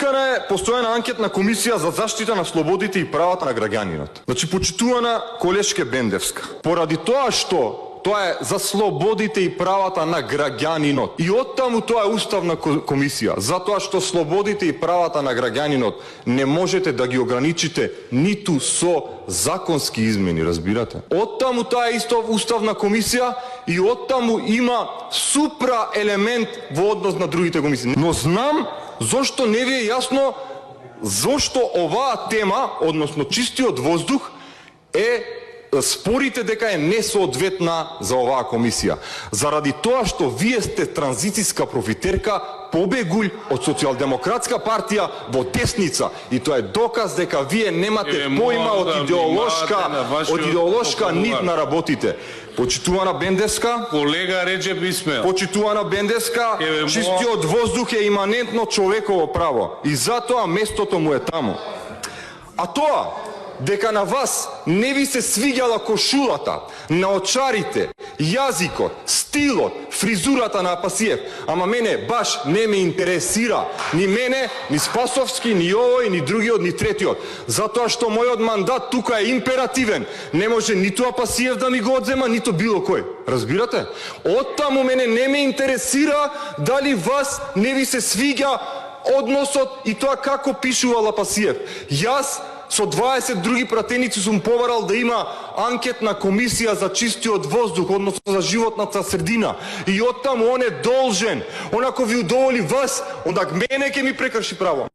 Повикана е постојана анкетна комисија за заштита на слободите и правата на граѓанинот. Значи, почитувана колешке Бендевска, поради тоа што тоа е за слободите и правата на граѓанинот. И оттаму тоа е уставна комисија, затоа што слободите и правата на граѓанинот не можете да ги ограничите ниту со законски измени, разбирате? Оттаму тоа е исто уставна комисија и оттаму има супра елемент во однос на другите комисии. Но знам зошто не ви е јасно зошто оваа тема, односно чистиот воздух, спорите дека е несоодветна за оваа комисија. Заради тоа што вие сте транзицијска профитерка, побегулј од социјалдемократска партија во десница. И тоа е доказ дека вие немате поима од идеолошка нит на работите. Почитувана Бендевска, колега Реджеп Исмаил, почитувана Бендевска, чистиот воздух е иманентно човеково право и затоа местото му е таму. А тоа дека на вас не ви се свиѓала кошулата, наочарите, јазикот, стилот, фризурата на Апасиев, ама мене баш не ме интересира ни мене, ни Спасовски, ни овој, ни другиот, ни третиот. Затоа што мојот мандат тука е императивен. Не може ниту Апасиев да ми го одзема, ниту било кој. Разбирате? Оттаму мене не ме интересира дали вас не ви се свиѓа односот и тоа како пишувал Апасиев. Јас со 20 други пратеници сум побарал да има анкетна комисија за чистиот воздух, односно за животната средина. И оттаму он е должен, онако ви удоволи вас, онак мене ќе ми прекрши право.